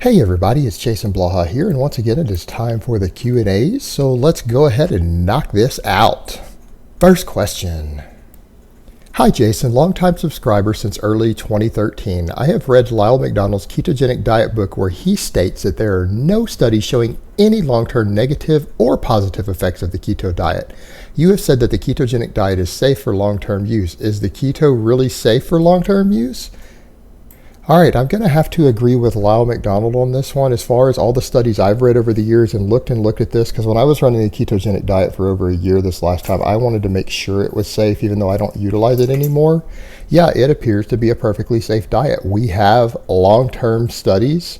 Hey everybody, it's Jason Blaha here, and once again it is time for the Q&As, so let's go ahead and knock this out. First question. Hi Jason, longtime subscriber since early 2013. I have read Lyle McDonald's ketogenic diet book where he states that there are no studies showing any long-term negative or positive effects of the keto diet. You have said that the ketogenic diet is safe for long-term use. Is the keto really safe for long-term use? All right, I'm going to have to agree with Lyle McDonald on this one as far as all the studies I've read over the years and looked at this, because when I was running a ketogenic diet for over a year this last time, I wanted to make sure it was safe, even though I don't utilize it anymore. Yeah, it appears to be a perfectly safe diet. We have long-term studies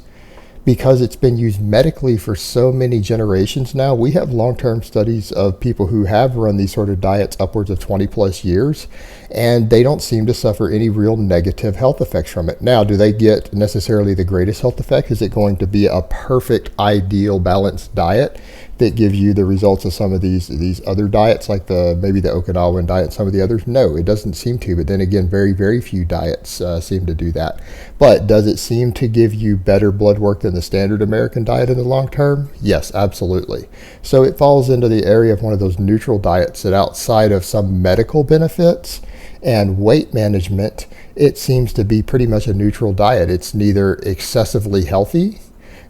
because it's been used medically for so many generations now. We have long-term studies of people who have run these sort of diets upwards of 20 plus years, and they don't seem to suffer any real negative health effects from it. Now, do they get necessarily the greatest health effect? Is it going to be a perfect, ideal, balanced diet that gives you the results of some of these other diets, like maybe the Okinawan diet and some of the others? No, it doesn't seem to. But then again, very, very few diets seem to do that. But does it seem to give you better blood work than the standard American diet in the long term? Yes, absolutely. So it falls into the area of one of those neutral diets that outside of some medical benefits and weight management, it seems to be pretty much a neutral diet. It's neither excessively healthy,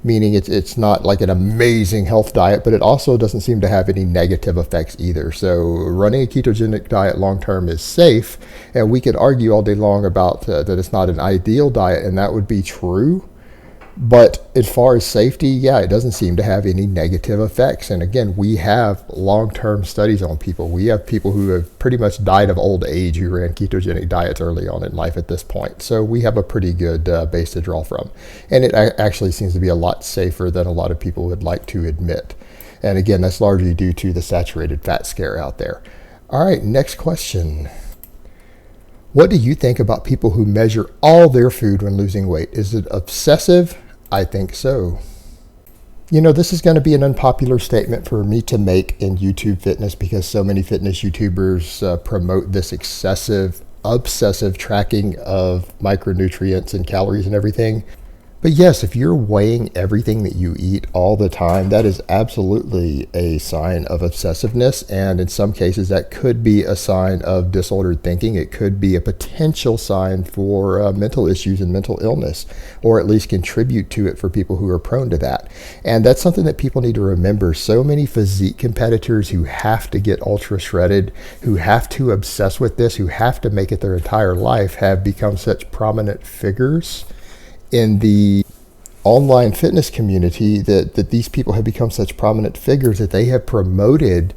meaning it's not like an amazing health diet, but it also doesn't seem to have any negative effects either. So running a ketogenic diet long term is safe, and we could argue all day long about that it's not an ideal diet, and that would be true. But as far as safety, yeah, it doesn't seem to have any negative effects. And again, we have long-term studies on people. We have people who have pretty much died of old age who ran ketogenic diets early on in life at this point. So we have a pretty good base to draw from. And it actually seems to be a lot safer than a lot of people would like to admit. And again, that's largely due to the saturated fat scare out there. All right, next question. What do you think about people who measure all their food when losing weight? Is it obsessive? I think so. You know, this is going to be an unpopular statement for me to make in YouTube fitness because so many fitness YouTubers promote this excessive, obsessive tracking of micronutrients and calories and everything. But yes, if you're weighing everything that you eat all the time, that is absolutely a sign of obsessiveness. And in some cases, that could be a sign of disordered thinking. It could be a potential sign for mental issues and mental illness, or at least contribute to it for people who are prone to that. And that's something that people need to remember. So many physique competitors who have to get ultra shredded, who have to obsess with this, who have to make it their entire life, have become such prominent figures in the online fitness community that these people have become such prominent figures that they have promoted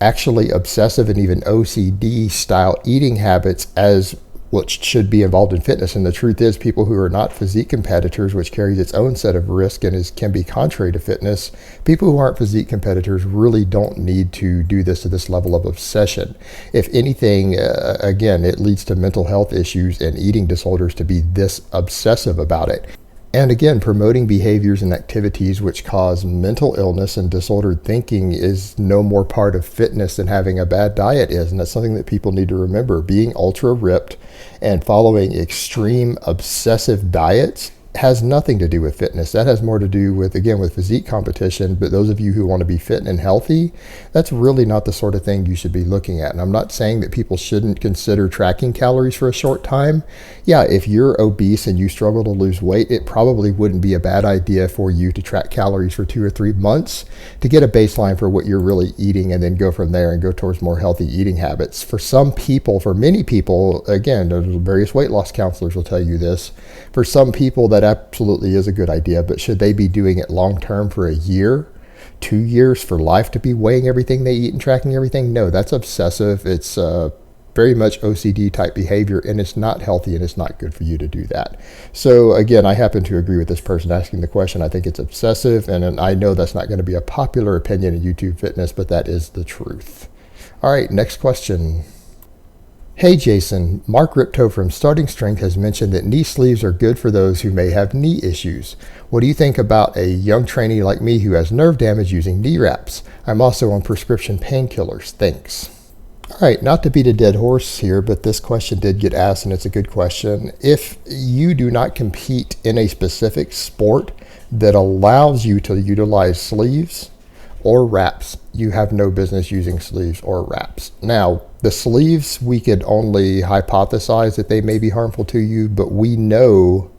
actually obsessive and even OCD style eating habits as what should be involved in fitness. And the truth is, people who are not physique competitors, which carries its own set of risk and can be contrary to fitness, people who aren't physique competitors really don't need to do this to this level of obsession. If anything, again, it leads to mental health issues and eating disorders to be this obsessive about it. And again, promoting behaviors and activities which cause mental illness and disordered thinking is no more part of fitness than having a bad diet is. And that's something that people need to remember. Being ultra ripped and following extreme obsessive diets has nothing to do with fitness. That has more to do with, again, with physique competition. But those of you who want to be fit and healthy, that's really not the sort of thing you should be looking at. And I'm not saying that people shouldn't consider tracking calories for a short time. Yeah, if you're obese and you struggle to lose weight, it probably wouldn't be a bad idea for you to track calories for 2 or 3 months to get a baseline for what you're really eating, and then go from there and go towards more healthy eating habits. For some people, for many people, again, various weight loss counselors will tell you this, for some people that absolutely is a good idea, but should they be doing it long term for a year, 2 years, for life, to be weighing everything they eat and tracking everything? No, that's obsessive. It's very much OCD type behavior, and it's not healthy, and it's not good for you to do that. So again, I happen to agree with this person asking the question. I think it's obsessive, and I know that's not going to be a popular opinion in YouTube fitness, but that is the truth. All right, next question. Hey Jason, Mark Rippetoe from Starting Strength has mentioned that knee sleeves are good for those who may have knee issues. What do you think about a young trainee like me who has nerve damage using knee wraps? I'm also on prescription painkillers. Thanks. All right, not to beat a dead horse here, but this question did get asked, and it's a good question. If you do not compete in a specific sport that allows you to utilize sleeves or wraps, you have no business using sleeves or wraps. Now, the sleeves, we could only hypothesize that they may be harmful to you, but we know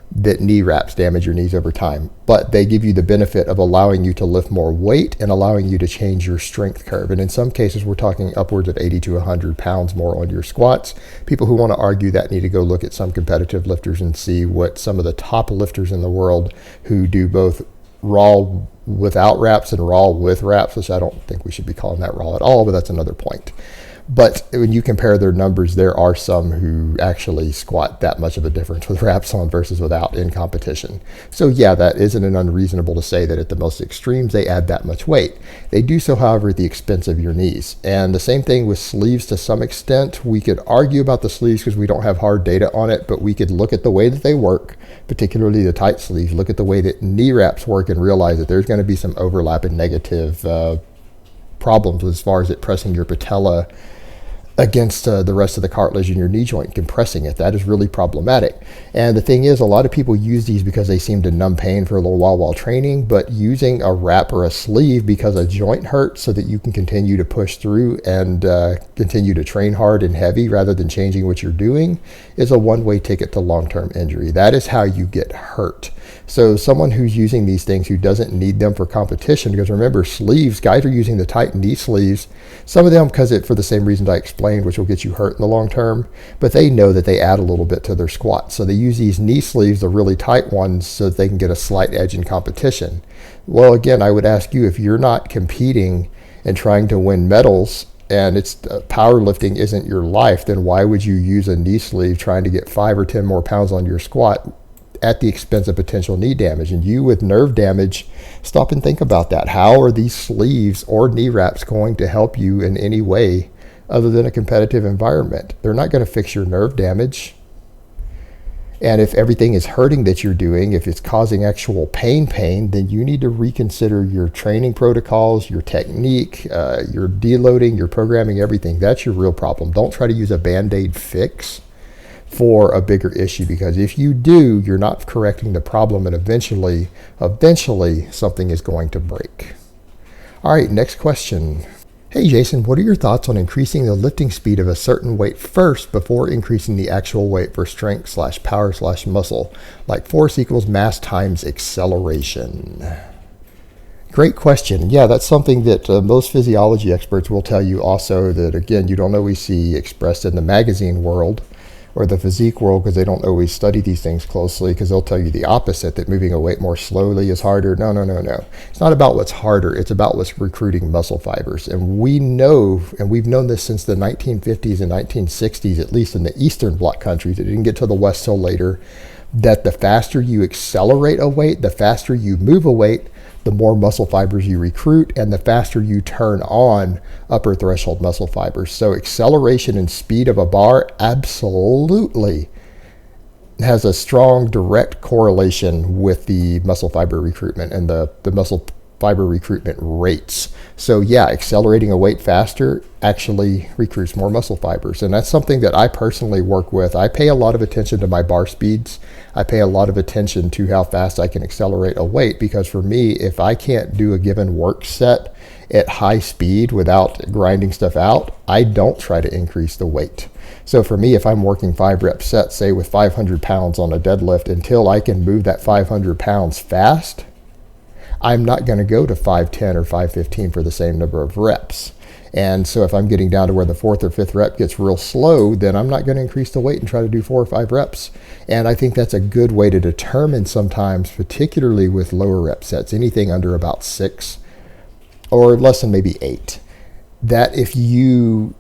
that knee wraps damage your knees over time, but they give you the benefit of allowing you to lift more weight and allowing you to change your strength curve. And in some cases, we're talking upwards of 80 to 100 pounds more on your squats. People who want to argue that need to go look at some competitive lifters and see what some of the top lifters in the world who do both raw without wraps and raw with wraps, which I don't think we should be calling that raw at all, but that's another point. But when you compare their numbers, there are some who actually squat that much of a difference with wraps on versus without in competition. So yeah, that isn't an unreasonable to say that at the most extremes, they add that much weight. They do so, however, at the expense of your knees. And the same thing with sleeves to some extent. We could argue about the sleeves because we don't have hard data on it, but we could look at the way that they work, particularly the tight sleeves, look at the way that knee wraps work and realize that there's going to be some overlap and negative problems as far as it pressing your patella against the rest of the cartilage in your knee joint, compressing it. That is really problematic. And the thing is, a lot of people use these because they seem to numb pain for a little while training, but using a wrap or a sleeve because a joint hurts so that you can continue to push through and continue to train hard and heavy rather than changing what you're doing is a one-way ticket to long-term injury. That is how you get hurt. So someone who's using these things who doesn't need them for competition, because remember, sleeves, guys are using the tight knee sleeves, some of them because for the same reasons I explained, which will get you hurt in the long term, but they know that they add a little bit to their squat. So they use these knee sleeves, the really tight ones, so that they can get a slight edge in competition. Well, again, I would ask you, if you're not competing and trying to win medals and it's powerlifting isn't your life, then why would you use a knee sleeve trying to get 5 or 10 more pounds on your squat at the expense of potential knee damage? And you with nerve damage, stop and think about that. How are these sleeves or knee wraps going to help you in any way other than a competitive environment? They're not going to fix your nerve damage. And if everything is hurting that you're doing, if it's causing actual pain, then you need to reconsider your training protocols, your technique, your deloading, your programming, everything. That's your real problem. Don't try to use a Band-Aid fix for a bigger issue, because if you do, you're not correcting the problem, and eventually something is going to break. All right, next question. Hey Jason, what are your thoughts on increasing the lifting speed of a certain weight first before increasing the actual weight for strength / power / muscle, like force equals mass times acceleration? Great question. Yeah, that's something that most physiology experts will tell you also, that again, you don't always see expressed in the magazine world or the physique world, because they don't always study these things closely, because they'll tell you the opposite, that moving a weight more slowly is harder. No. It's not about what's harder. It's about what's recruiting muscle fibers. And we know, and we've known this since the 1950s and 1960s, at least in the Eastern Bloc countries. It didn't get to the West till later, that the faster you accelerate a weight, the faster you move a weight, the more muscle fibers you recruit, and the faster you turn on upper threshold muscle fibers. So acceleration and speed of a bar absolutely has a strong direct correlation with the muscle fiber recruitment and the muscle fiber recruitment rates. So yeah, accelerating a weight faster actually recruits more muscle fibers. And that's something that I personally work with. I pay a lot of attention to my bar speeds. I pay a lot of attention to how fast I can accelerate a weight, because for me, if I can't do a given work set at high speed without grinding stuff out, I don't try to increase the weight. So for me, if I'm working 5 rep sets, say with 500 pounds on a deadlift, until I can move that 500 pounds fast, I'm not going to go to 510 or 515 for the same number of reps. And so if I'm getting down to where the 4th or 5th rep gets real slow, then I'm not going to increase the weight and try to do 4 or 5 reps. And I think that's a good way to determine sometimes, particularly with lower rep sets, anything under about 6 or less than maybe 8, that if you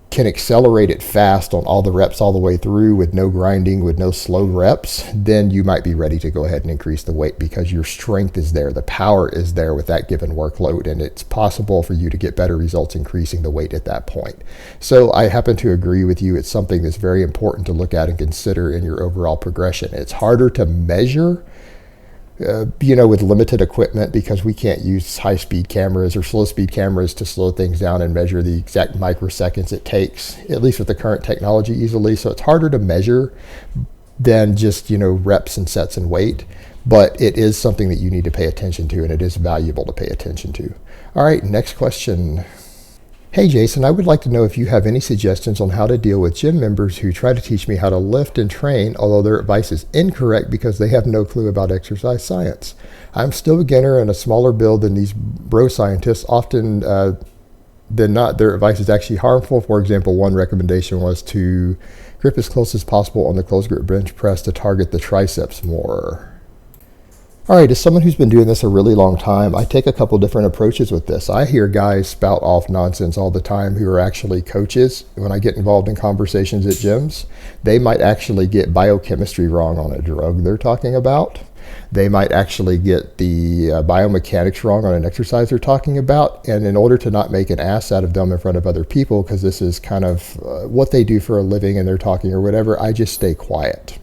can accelerate it fast on all the reps all the way through with no grinding, with no slow reps, then you might be ready to go ahead and increase the weight, because your strength is there, the power is there with that given workload, and it's possible for you to get better results increasing the weight at that point. So I happen to agree with you. It's something that's very important to look at and consider in your overall progression. It's harder to measure with limited equipment, because we can't use high-speed cameras or slow-speed cameras to slow things down and measure the exact microseconds it takes, at least with the current technology, easily. So it's harder to measure than just, reps and sets and weight. But it is something that you need to pay attention to, and it is valuable to pay attention to. All right, next question. Hey Jason, I would like to know if you have any suggestions on how to deal with gym members who try to teach me how to lift and train, although their advice is incorrect because they have no clue about exercise science. I'm still a beginner and a smaller build than these bro scientists. Often than not, their advice is actually harmful. For example, one recommendation was to grip as close as possible on the closed grip bench press to target the triceps more. All right, as someone who's been doing this a really long time, I take a couple different approaches with this. I hear guys spout off nonsense all the time who are actually coaches. When I get involved in conversations at gyms, they might actually get biochemistry wrong on a drug they're talking about. They might actually get the biomechanics wrong on an exercise they're talking about. And in order to not make an ass out of them in front of other people, because this is kind of what they do for a living and they're talking or whatever, I just stay quiet.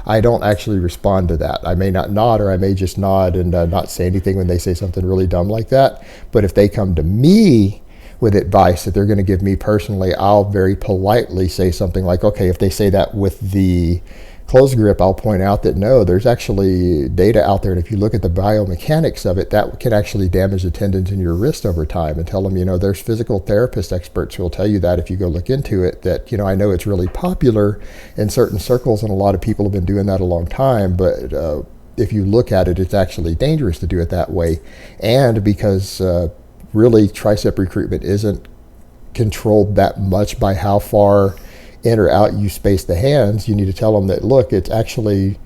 I don't actually respond to that. I may not nod, or I may just nod and not say anything when they say something really dumb like that. But if they come to me with advice that they're going to give me personally, I'll very politely say something like, okay, if they say that with the closed grip, I'll point out that no, there's actually data out there, and if you look at the biomechanics of it, that can actually damage the tendons in your wrist over time. And tell them, there's physical therapist experts who will tell you that if you go look into it, that, I know it's really popular in certain circles, and a lot of people have been doing that a long time, but if you look at it, it's actually dangerous to do it that way. And because really tricep recruitment isn't controlled that much by how far in or out you space the hands, you need to tell them that, look, it actually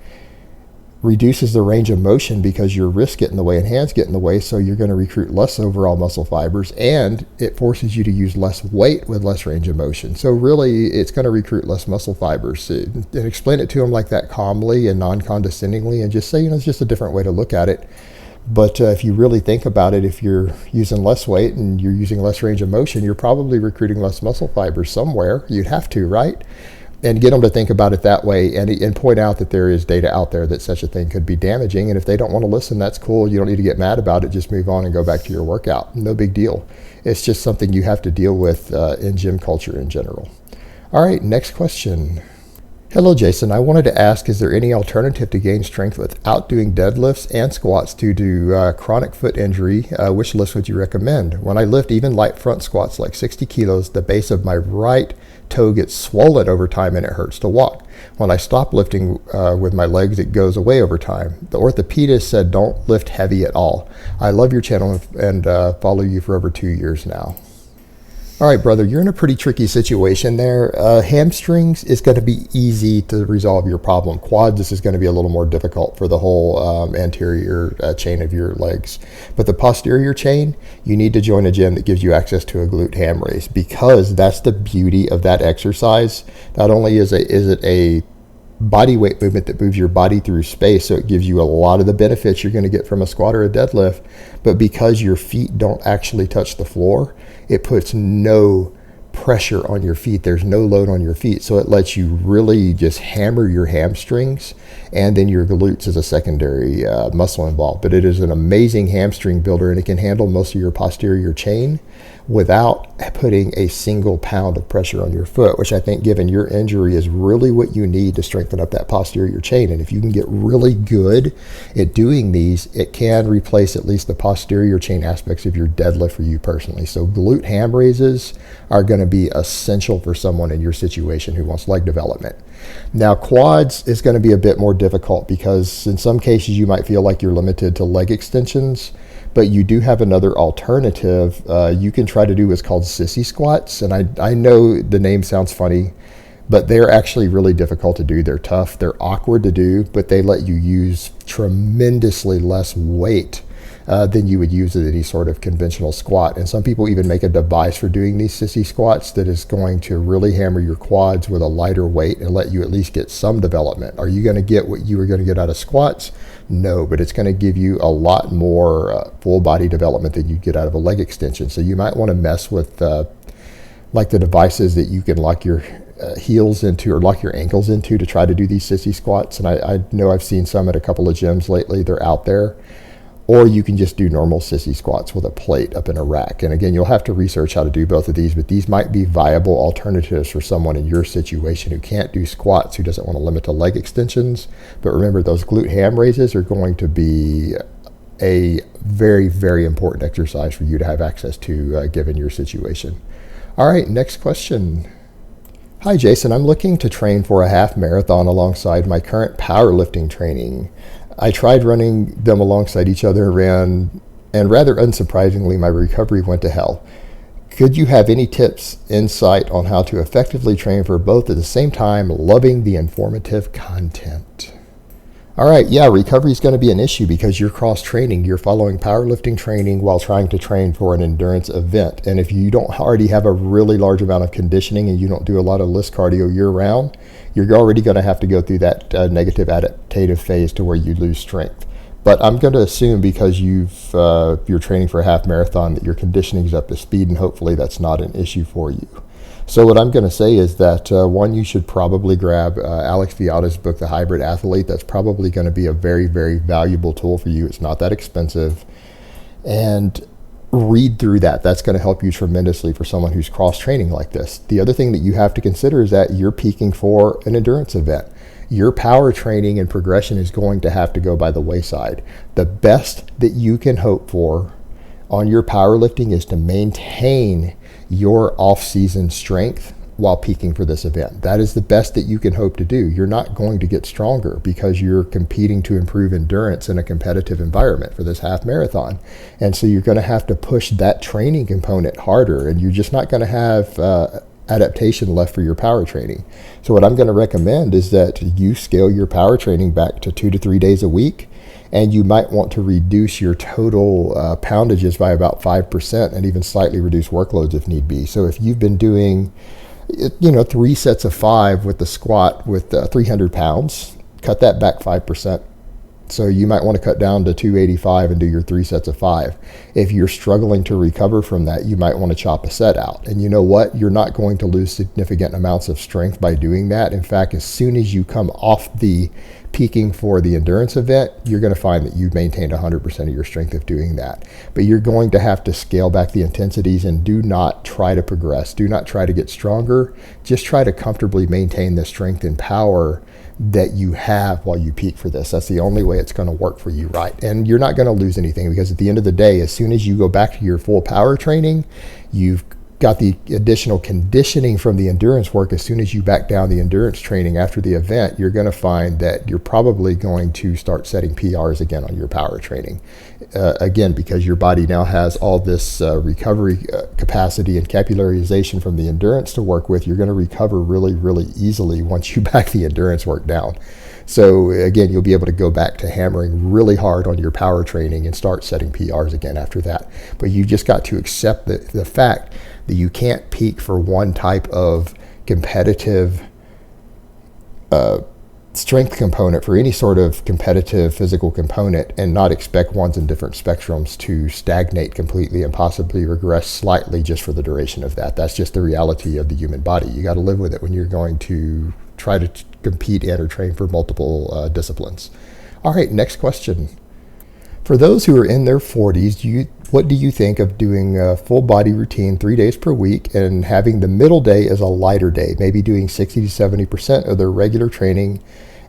reduces the range of motion because your wrists get in the way and hands get in the way, so you're going to recruit less overall muscle fibers, and it forces you to use less weight with less range of motion. So really, it's going to recruit less muscle fibers. And explain it to them like that calmly and non-condescendingly, and just say, it's just a different way to look at it. But if you really think about it, if you're using less weight and you're using less range of motion, you're probably recruiting less muscle fibers somewhere. You'd have to, right? And get them to think about it that way, and point out that there is data out there that such a thing could be damaging. And if they don't want to listen, that's cool. You don't need to get mad about it. Just move on and go back to your workout. No big deal. It's just something you have to deal with in gym culture in general. All right, next question. Hello, Jason. I wanted to ask, is there any alternative to gain strength without doing deadlifts and squats due to chronic foot injury? Which lifts would you recommend? When I lift even light front squats like 60 kilos, the base of my right toe gets swollen over time and it hurts to walk. When I stop lifting with my legs, it goes away over time. The orthopedist said don't lift heavy at all. I love your channel and follow you for over 2 years now. All right, brother, you're in a pretty tricky situation there. Hamstrings is going to be easy to resolve your problem. Quads, this is going to be a little more difficult for the whole anterior chain of your legs. But the posterior chain, you need to join a gym that gives you access to a glute ham raise, because that's the beauty of that exercise. Not only is it a body weight movement that moves your body through space, so it gives you a lot of the benefits you're going to get from a squat or a deadlift, but because your feet don't actually touch the floor, it puts no pressure on your feet. There's no load on your feet, so it lets you really just hammer your hamstrings, and then your glutes as a secondary muscle involved. But it is an amazing hamstring builder, and it can handle most of your posterior chain without putting a single pound of pressure on your foot, which I think, given your injury, is really what you need to strengthen up that posterior chain. And if you can get really good at doing these, it can replace at least the posterior chain aspects of your deadlift for you personally. So glute ham raises are going to be essential for someone in your situation who wants leg development. Now, quads is going to be a bit more difficult, because in some cases you might feel like you're limited to leg extensions, but you do have another alternative. You can try to do what's called sissy squats. And I know the name sounds funny, but they're actually really difficult to do. They're tough, they're awkward to do, but they let you use tremendously less weight than you would use at any sort of conventional squat. And some people even make a device for doing these sissy squats that is going to really hammer your quads with a lighter weight and let you at least get some development. Are you going to get what you were going to get out of squats? No, but it's going to give you a lot more full body development than you'd get out of a leg extension. So you might want to mess with like the devices that you can lock your heels into or lock your ankles into to try to do these sissy squats. And I know I've seen some at a couple of gyms lately. They're out there. Or you can just do normal sissy squats with a plate up in a rack. And again, you'll have to research how to do both of these, but these might be viable alternatives for someone in your situation who can't do squats, who doesn't want to limit to leg extensions. But remember, those glute ham raises are going to be a very, very important exercise for you to have access to given your situation. All right, next question. Hi, Jason. I'm looking to train for a half marathon alongside my current powerlifting training. I tried running them alongside each other and rather unsurprisingly, my recovery went to hell. Could you have any tips, insight on how to effectively train for both at the same time, loving the informative content? All right, yeah, recovery is going to be an issue because you're cross-training. You're following powerlifting training while trying to train for an endurance event. And if you don't already have a really large amount of conditioning and you don't do a lot of list cardio year-round, you're already going to have to go through that negative adaptative phase to where you lose strength. But I'm going to assume because you're training for a half marathon that your conditioning is up to speed, and hopefully that's not an issue for you. So what I'm going to say is that, one, you should probably grab Alex Viada's book, The Hybrid Athlete. That's probably going to be a very, very valuable tool for you. It's not that expensive. And read through that. That's going to help you tremendously for someone who's cross-training like this. The other thing that you have to consider is that you're peaking for an endurance event. Your power training and progression is going to have to go by the wayside. The best that you can hope for on your powerlifting is to maintain your off-season strength while peaking for this event. That is the best that you can hope to do. You're not going to get stronger because you're competing to improve endurance in a competitive environment for this half marathon. And so you're going to have to push that training component harder, and you're just not going to have adaptation left for your power training. So what I'm going to recommend is that you scale your power training back to 2 to 3 days a week. And you might want to reduce your total poundages by about 5% and even slightly reduce workloads if need be. So if you've been doing, 3 sets of 5 with the squat with 300 pounds, cut that back 5%. So you might want to cut down to 285 and do your 3 sets of 5. If you're struggling to recover from that, you might want to chop a set out. And you know what? You're not going to lose significant amounts of strength by doing that. In fact, as soon as you come off the peaking for the endurance event, you're going to find that you've maintained 100% of your strength of doing that. But you're going to have to scale back the intensities and do not try to progress. Do not try to get stronger. Just try to comfortably maintain the strength and power that you have while you peak for this. That's the only way it's going to work for you, right? And you're not going to lose anything because at the end of the day, as soon as you go back to your full power training, you've got the additional conditioning from the endurance work. As soon as you back down the endurance training after the event, you're going to find that you're probably going to start setting PRs again on your power training. Again, because your body now has all this recovery capacity and capillarization from the endurance to work with, you're going to recover really, really easily once you back the endurance work down. So again, you'll be able to go back to hammering really hard on your power training and start setting PRs again after that. But you just got to accept the fact that you can't peak for one type of competitive strength component, for any sort of competitive physical component, and not expect ones in different spectrums to stagnate completely and possibly regress slightly just for the duration of that. That's just the reality of the human body. You got to live with it when you're going to try to compete in or train for multiple disciplines. All right, next question. For those who are in their 40s, what do you think of doing a full body routine 3 days per week and having the middle day as a lighter day, maybe doing 60 to 70% of their regular training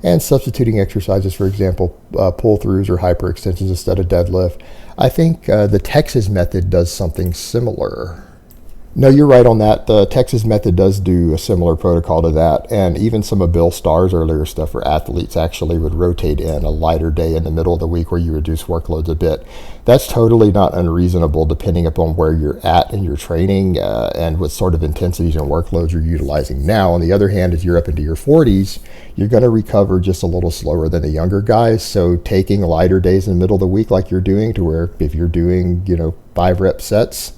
and substituting exercises, for example, pull-thrus or hyperextensions instead of deadlift? I think the Texas method does something similar. No, you're right on that. The Texas method does do a similar protocol to that. And even some of Bill Starr's earlier stuff for athletes actually would rotate in a lighter day in the middle of the week where you reduce workloads a bit. That's totally not unreasonable depending upon where you're at in your training and what sort of intensities and workloads you're utilizing now. On the other hand, as you're up into your 40s, you're going to recover just a little slower than the younger guys. So taking lighter days in the middle of the week like you're doing, to where if you're doing, 5 rep sets,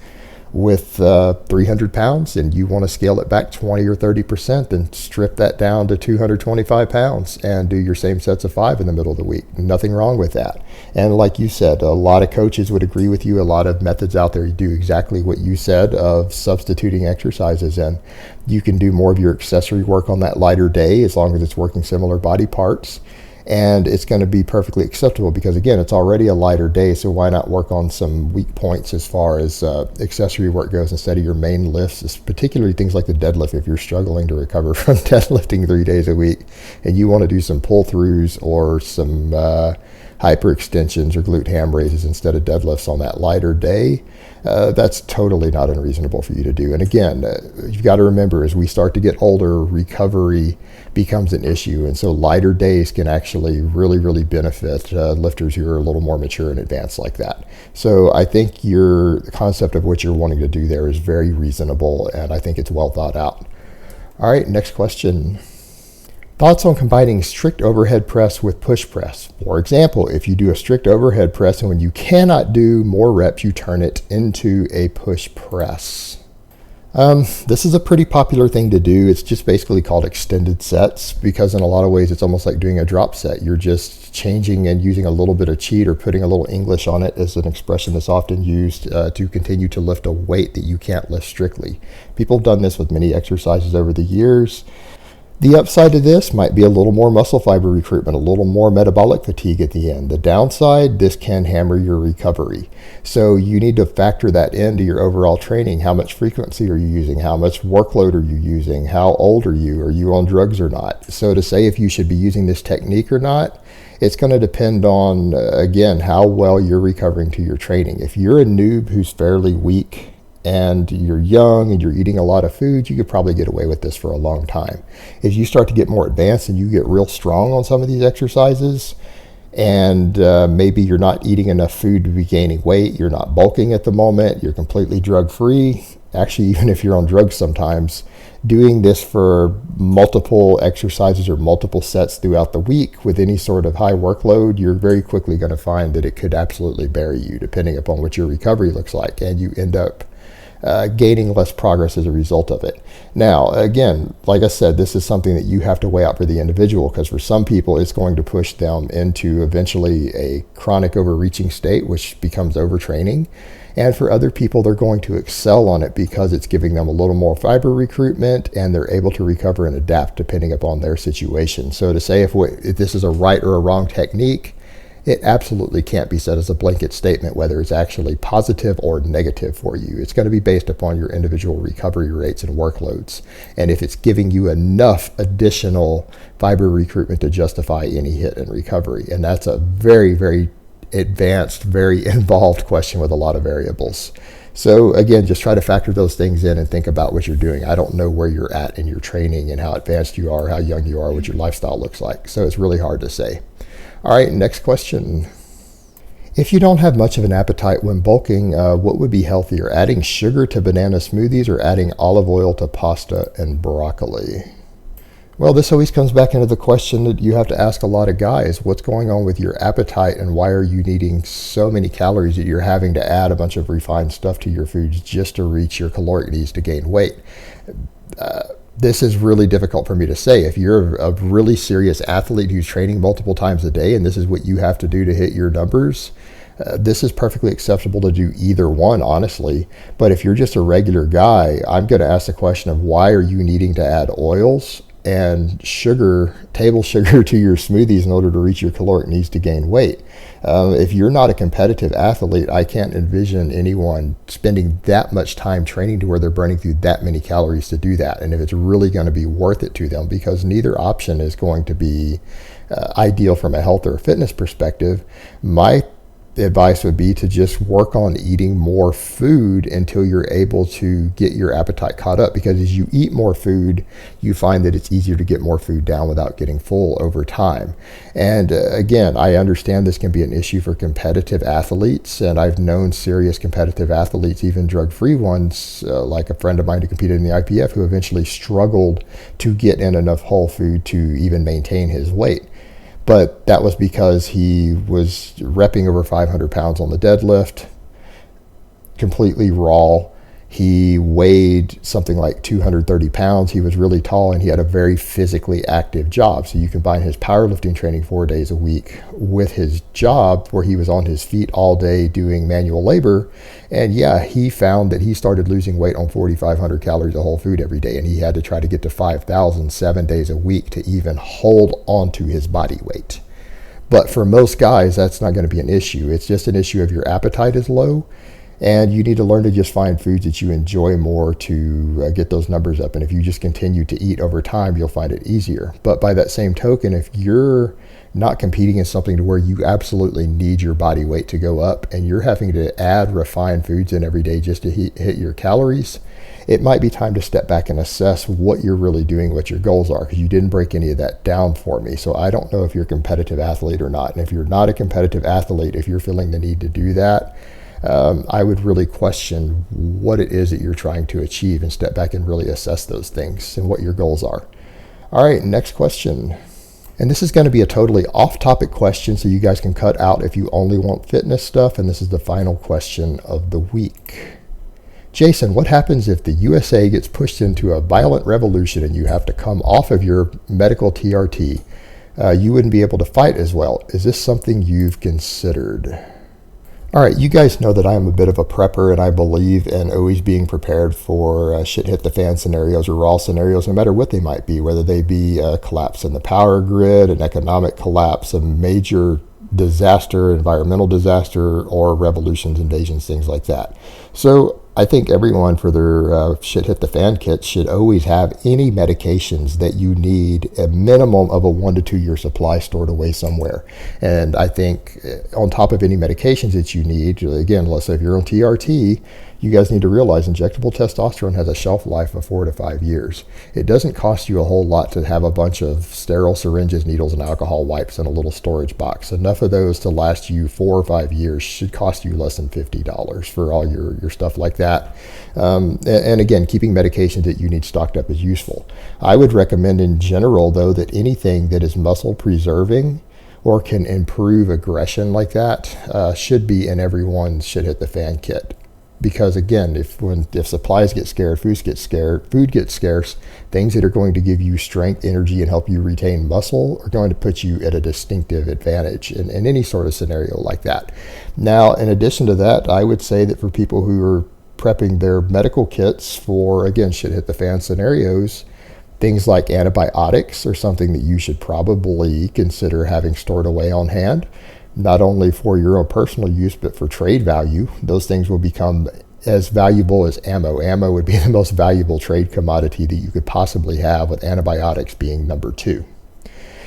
with 300 pounds and you want to scale it back 20 or 30%, then strip that down to 225 pounds and do your same sets of 5 in the middle of the week. Nothing wrong with that. And like you said, a lot of coaches would agree with you. A lot of methods out there do exactly what you said of substituting exercises, and you can do more of your accessory work on that lighter day as long as it's working similar body parts. And it's going to be perfectly acceptable because, again, it's already a lighter day, so why not work on some weak points as far as accessory work goes instead of your main lifts, particularly things like the deadlift. If you're struggling to recover from deadlifting 3 days a week and you want to do some pull-throughs or some hyperextensions or glute ham raises instead of deadlifts on that lighter day, that's totally not unreasonable for you to do. And again, you've got to remember, as we start to get older, recovery becomes an issue. And so lighter days can actually really, really benefit lifters who are a little more mature and advanced like that. So I think the concept of what you're wanting to do there is very reasonable, and I think it's well thought out. All right, next question. Thoughts on combining strict overhead press with push press. For example, if you do a strict overhead press and when you cannot do more reps, you turn it into a push press. This is a pretty popular thing to do. It's just basically called extended sets because in a lot of ways it's almost like doing a drop set. You're just changing and using a little bit of cheat or putting a little English on it as an expression that's often used to continue to lift a weight that you can't lift strictly. People have done this with many exercises over the years. The upside of this might be a little more muscle fiber recruitment, a little more metabolic fatigue at the end. The downside, this can hammer your recovery. So you need to factor that into your overall training. How much frequency are you using? How much workload are you using? How old are you? Are you on drugs or not? So to say if you should be using this technique or not, it's going to depend on, again, how well you're recovering to your training. If you're a noob who's fairly weak, and you're young and you're eating a lot of food, you could probably get away with this for a long time. If you start to get more advanced and you get real strong on some of these exercises, and maybe you're not eating enough food to be gaining weight, you're not bulking at the moment, you're completely drug-free, actually even if you're on drugs sometimes, doing this for multiple exercises or multiple sets throughout the week with any sort of high workload, you're very quickly going to find that it could absolutely bury you depending upon what your recovery looks like, and you end up gaining less progress as a result of it. Now, again, like I said, this is something that you have to weigh out for the individual, because for some people, it's going to push them into eventually a chronic overreaching state, which becomes overtraining. And for other people, they're going to excel on it because it's giving them a little more fiber recruitment and they're able to recover and adapt depending upon their situation. So to say if this is a right or a wrong technique, it absolutely can't be said as a blanket statement whether it's actually positive or negative for you. It's going to be based upon your individual recovery rates and workloads, and if it's giving you enough additional fiber recruitment to justify any hit in recovery. And that's a very, very advanced, very involved question with a lot of variables. So again, just try to factor those things in and think about what you're doing. I don't know where you're at in your training and how advanced you are, how young you are, what your lifestyle looks like. So it's really hard to say. All right, next question. If you don't have much of an appetite when bulking, what would be healthier, adding sugar to banana smoothies or adding olive oil to pasta and broccoli? Well, this always comes back into the question that you have to ask a lot of guys. What's going on with your appetite, and why are you needing so many calories that you're having to add a bunch of refined stuff to your foods just to reach your caloric needs to gain weight? This is really difficult for me to say. If you're a really serious athlete who's training multiple times a day and this is what you have to do to hit your numbers, this is perfectly acceptable to do either one, honestly. But if you're just a regular guy, I'm going to ask the question of why are you needing to add oils and sugar, table sugar to your smoothies in order to reach your caloric needs to gain weight? If you're not a competitive athlete, I can't envision anyone spending that much time training to where they're burning through that many calories to do that. And if it's really going to be worth it to them, because neither option is going to be ideal from a health or fitness perspective, my advice would be to just work on eating more food until you're able to get your appetite caught up, because as you eat more food, you find that it's easier to get more food down without getting full over time. And again, I understand this can be an issue for competitive athletes, and I've known serious competitive athletes, even drug-free ones, like a friend of mine who competed in the IPF, who eventually struggled to get in enough whole food to even maintain his weight. But that was because he was repping over 500 pounds on the deadlift, completely raw. He weighed something like 230 pounds. He was really tall, and he had a very physically active job. So you combine his powerlifting training 4 days a week with his job where he was on his feet all day doing manual labor. And yeah, he found that he started losing weight on 4,500 calories of whole food every day. And he had to try to get to 5,000 7 days a week to even hold on to his body weight. But for most guys, that's not going to be an issue. It's just an issue of your appetite is low. And you need to learn to just find foods that you enjoy more to get those numbers up. And if you just continue to eat over time, you'll find it easier. But by that same token, if you're not competing in something to where you absolutely need your body weight to go up and you're having to add refined foods in every day just to hit your calories, it might be time to step back and assess what you're really doing, what your goals are, because you didn't break any of that down for me. So I don't know if you're a competitive athlete or not. And if you're not a competitive athlete, if you're feeling the need to do that, I would really question what it is that you're trying to achieve and step back and really assess those things and what your goals are. All right, next question. And this is going to be a totally off-topic question, so you guys can cut out if you only want fitness stuff. And this is the final question of the week. Jason, what happens if the USA gets pushed into a violent revolution and you have to come off of your medical TRT? You wouldn't be able to fight as well. Is this something you've considered? All right, you guys know that I am a bit of a prepper, and I believe in always being prepared for shit hit the fan scenarios or raw scenarios, no matter what they might be, whether they be a collapse in the power grid, an economic collapse, a major disaster, environmental disaster, or revolutions, invasions, things like that. So I think everyone for their shit hit the fan kit should always have any medications that you need, a minimum of a 1 to 2 year supply stored away somewhere. And I think on top of any medications that you need, again, let's say if you're on TRT, you guys need to realize injectable testosterone has a shelf life of 4 to 5 years. It doesn't cost you a whole lot to have a bunch of sterile syringes, needles, and alcohol wipes in a little storage box. Enough of those to last you 4 or 5 years should cost you less than $50 for all your stuff like that. And again, keeping medications that you need stocked up is useful. I would recommend in general, though, that anything that is muscle preserving or can improve aggression like that should be in everyone's shit hit the fan kit. Because again, if supplies get scarce, food gets scarce, things that are going to give you strength, energy, and help you retain muscle are going to put you at a distinctive advantage in any sort of scenario like that. Now, in addition to that, I would say that for people who are prepping their medical kits for, again, shit hit the fan scenarios, things like antibiotics are something that you should probably consider having stored away on hand. Not only for your own personal use, but for trade value. Those things will become as valuable as ammo. Ammo would be the most valuable trade commodity that you could possibly have, with antibiotics being number 2.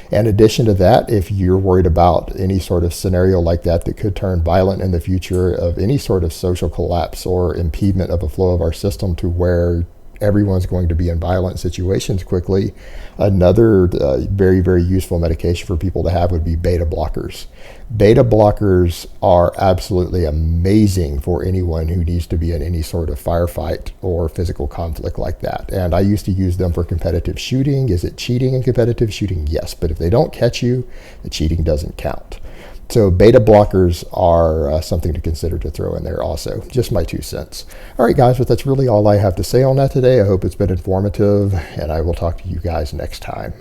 In addition to that, if you're worried about any sort of scenario like that could turn violent in the future, of any sort of social collapse or impediment of a flow of our system to where everyone's going to be in violent situations quickly, another very, very useful medication for people to have would be beta blockers. Beta blockers are absolutely amazing for anyone who needs to be in any sort of firefight or physical conflict like that. And I used to use them for competitive shooting. Is it cheating in competitive shooting? Yes, but if they don't catch you, the cheating doesn't count. So beta blockers are something to consider to throw in there also. Just my 2 cents. All right, guys, but that's really all I have to say on that today. I hope it's been informative, and I will talk to you guys next time.